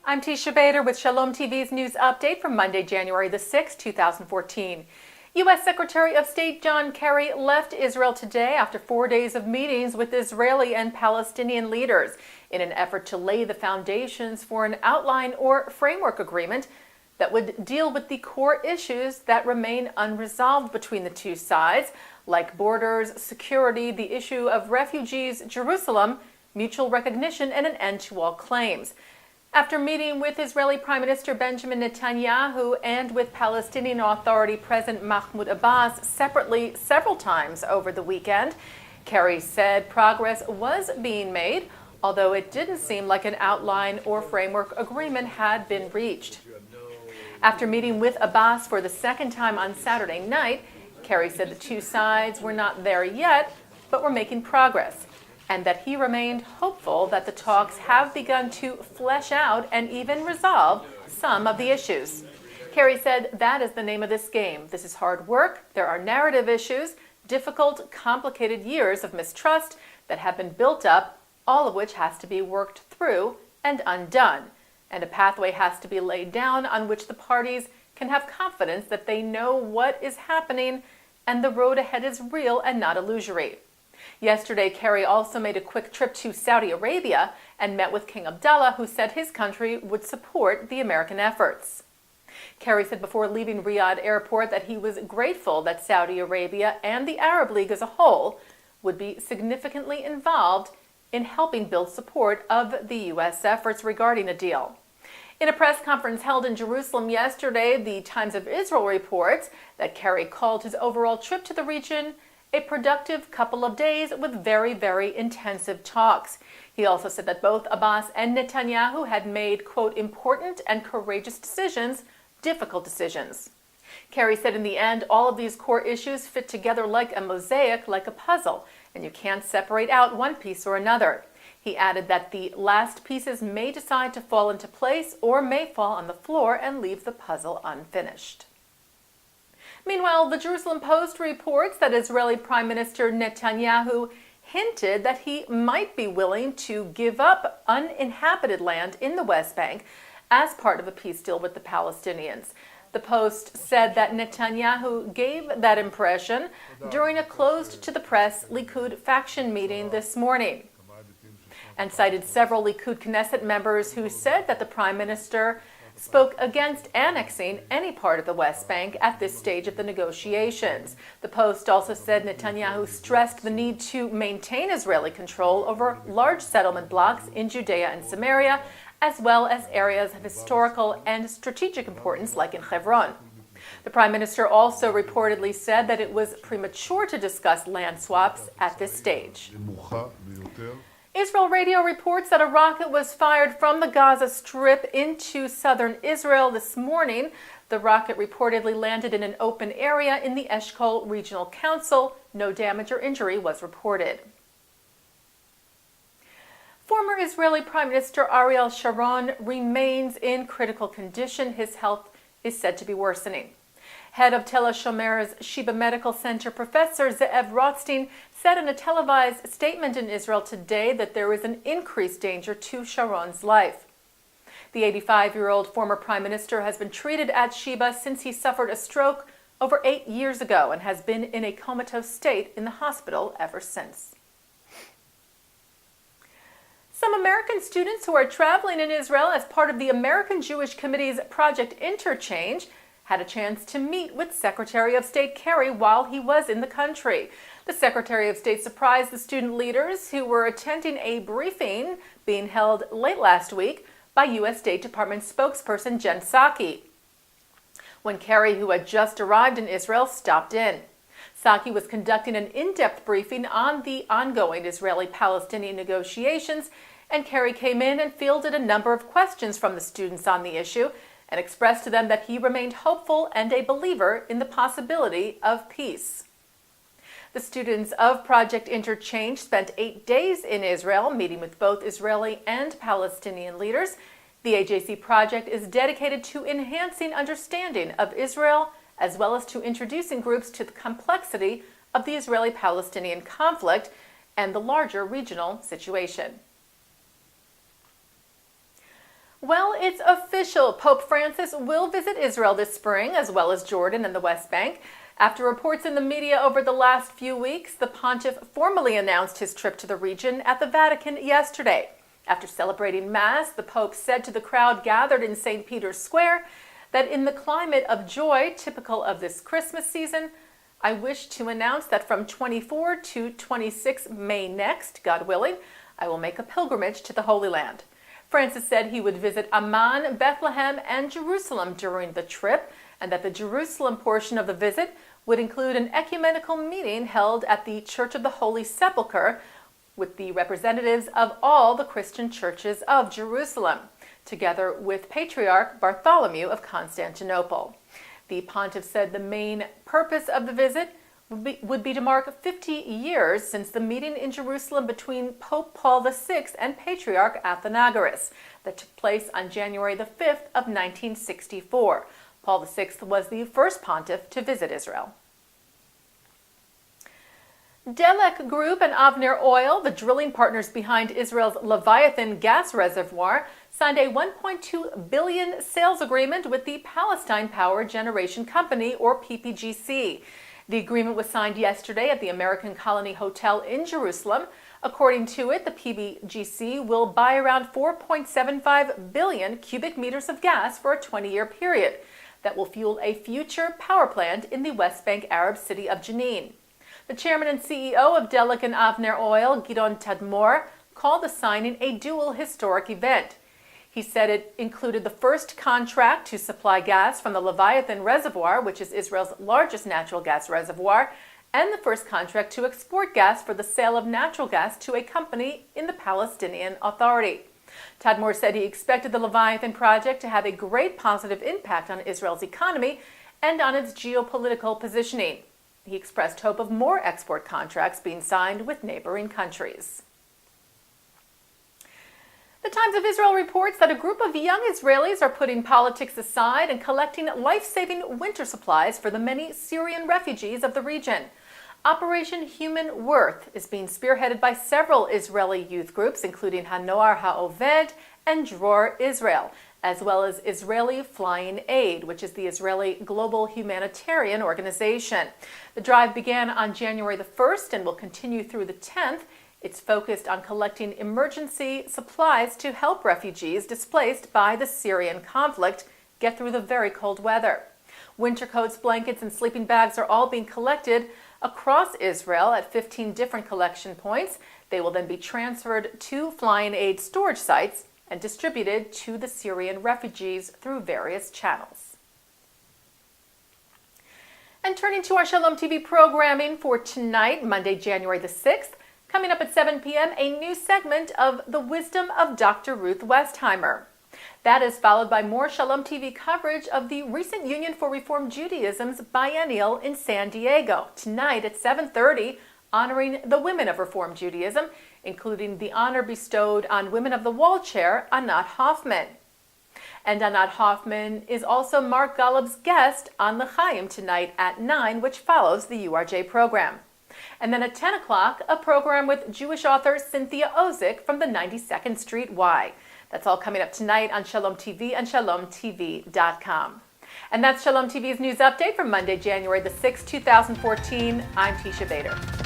I'm Teisha Bader with Shalom TV's news update for Monday, January the 6th, 2014. U.S. Secretary of State John Kerry left Israel today after 4 days of meetings with Israeli and Palestinian leaders in an effort to lay the foundations for an outline or framework agreement that would deal with the core issues that remain unresolved between the two sides, like borders, security, the issue of refugees, Jerusalem, mutual recognition, and an end to all claims. After meeting with Israeli Prime Minister Benjamin Netanyahu and with Palestinian Authority President Mahmoud Abbas separately several times over the weekend, Kerry said progress was being made, although it didn't seem like an outline or framework agreement had been reached. After meeting with Abbas for the second time on Saturday night, Kerry said the two sides were not there yet, but were making progress, and that he remained hopeful that the talks have begun to flesh out and even resolve some of the issues. Kerry said that is the name of this game. This is hard work. There are narrative issues, difficult, complicated years of mistrust that have been built up, all of which has to be worked through and undone. And a pathway has to be laid down on which the parties can have confidence that they know what is happening and the road ahead is real and not illusory. Yesterday, Kerry also made a quick trip to Saudi Arabia and met with King Abdullah, who said his country would support the American efforts. Kerry said before leaving Riyadh Airport that he was grateful that Saudi Arabia and the Arab League as a whole would be significantly involved in helping build support of the U.S. efforts regarding a deal. In a press conference held in Jerusalem yesterday, the Times of Israel reports that Kerry called his overall trip to the region a productive couple of days with very, very intensive talks. He also said that both Abbas and Netanyahu had made, quote, important and courageous decisions, difficult decisions. Kerry said in the end, all of these core issues fit together like a mosaic, like a puzzle, and you can't separate out one piece or another. He added that the last pieces may decide to fall into place or may fall on the floor and leave the puzzle unfinished. Meanwhile, the Jerusalem Post reports that Israeli Prime Minister Netanyahu hinted that he might be willing to give up uninhabited land in the West Bank as part of a peace deal with the Palestinians. The Post said that Netanyahu gave that impression during a closed-to-the-press Likud faction meeting this morning, and cited several Likud Knesset members who said that the Prime Minister spoke against annexing any part of the West Bank at this stage of the negotiations. The Post also said Netanyahu stressed the need to maintain Israeli control over large settlement blocks in Judea and Samaria, as well as areas of historical and strategic importance like in Hebron. The Prime Minister also reportedly said that it was premature to discuss land swaps at this stage. Israel Radio reports that a rocket was fired from the Gaza Strip into southern Israel this morning. The rocket reportedly landed in an open area in the Eshkol Regional Council. No damage or injury was reported. Former Israeli Prime Minister Ariel Sharon remains in critical condition. His health is said to be worsening. Head of Tel HaShomer's Sheba Medical Center, Professor Ze'ev Rothstein, said in a televised statement in Israel today that there is an increased danger to Sharon's life. The 85-year-old former prime minister has been treated at Sheba since he suffered a stroke over 8 years ago and has been in a comatose state in the hospital ever since. Some American students who are traveling in Israel as part of the American Jewish Committee's Project Interchange had a chance to meet with Secretary of State Kerry while he was in the country. The Secretary of State surprised the student leaders who were attending a briefing being held late last week by U.S. State Department spokesperson Jen Psaki, when Kerry, who had just arrived in Israel, stopped in. Psaki was conducting an in-depth briefing on the ongoing Israeli-Palestinian negotiations, and Kerry came in and fielded a number of questions from the students on the issue and expressed to them that he remained hopeful and a believer in the possibility of peace. The students of Project Interchange spent 8 days in Israel, meeting with both Israeli and Palestinian leaders. The AJC project is dedicated to enhancing understanding of Israel, as well as to introducing groups to the complexity of the Israeli-Palestinian conflict and the larger regional situation. Well, it's official. Pope Francis will visit Israel this spring, as well as Jordan and the West Bank. After reports in the media over the last few weeks, the pontiff formally announced his trip to the region at the Vatican yesterday. After celebrating Mass, the Pope said to the crowd gathered in St. Peter's Square that in the climate of joy typical of this Christmas season, I wish to announce that from 24 to 26 May next, God willing, I will make a pilgrimage to the Holy Land. Francis said he would visit Amman, Bethlehem, and Jerusalem during the trip, and that the Jerusalem portion of the visit would include an ecumenical meeting held at the Church of the Holy Sepulchre with the representatives of all the Christian churches of Jerusalem, together with Patriarch Bartholomew of Constantinople. The pontiff said the main purpose of the visit would be to mark 50 years since the meeting in Jerusalem between Pope Paul VI and Patriarch Athenagoras that took place on January the 5th of 1964. Paul VI was the first pontiff to visit Israel. Delek Group and Avner Oil, the drilling partners behind Israel's Leviathan gas reservoir, signed a $1.2 billion sales agreement with the Palestine Power Generation Company, or PPGC. The agreement was signed yesterday at the American Colony Hotel in Jerusalem. According to it, the PBGC will buy around 4.75 billion cubic meters of gas for a 20-year period that will fuel a future power plant in the West Bank Arab city of Jenin. The chairman and CEO of Delek and Avner Oil, Gidon Tadmor, called the signing a dual historic event. He said it included the first contract to supply gas from the Leviathan reservoir, which is Israel's largest natural gas reservoir, and the first contract to export gas for the sale of natural gas to a company in the Palestinian Authority. Tadmor said he expected the Leviathan project to have a great positive impact on Israel's economy and on its geopolitical positioning. He expressed hope of more export contracts being signed with neighboring countries. The Times of Israel reports that a group of young Israelis are putting politics aside and collecting life-saving winter supplies for the many Syrian refugees of the region. Operation Human Worth is being spearheaded by several Israeli youth groups, including Hanoar HaOved and Dror Israel, as well as Israeli Flying Aid, which is the Israeli global humanitarian organization. The drive began on January the 1st and will continue through the 10th. It's focused on collecting emergency supplies to help refugees displaced by the Syrian conflict get through the very cold weather. Winter coats, blankets, and sleeping bags are all being collected across Israel at 15 different collection points. They will then be transferred to Flying Aid storage sites and distributed to the Syrian refugees through various channels. And turning to our Shalom TV programming for tonight, Monday, January the 6th, coming up at 7 p.m., a new segment of The Wisdom of Dr. Ruth Westheimer. That is followed by more Shalom TV coverage of the recent Union for Reform Judaism's biennial in San Diego, tonight at 7:30, honoring the women of Reform Judaism, including the honor bestowed on Women of the Wall Chair, Anat Hoffman. And Anat Hoffman is also Mark Golub's guest on L'chaim tonight at 9, which follows the URJ program. And then at 10 o'clock, a program with Jewish author Cynthia Ozick from the 92nd Street Y. That's all coming up tonight on Shalom TV and ShalomTV.com. And that's Shalom TV's news update for Monday, January the 6th, 2014. I'm Teisha Bader.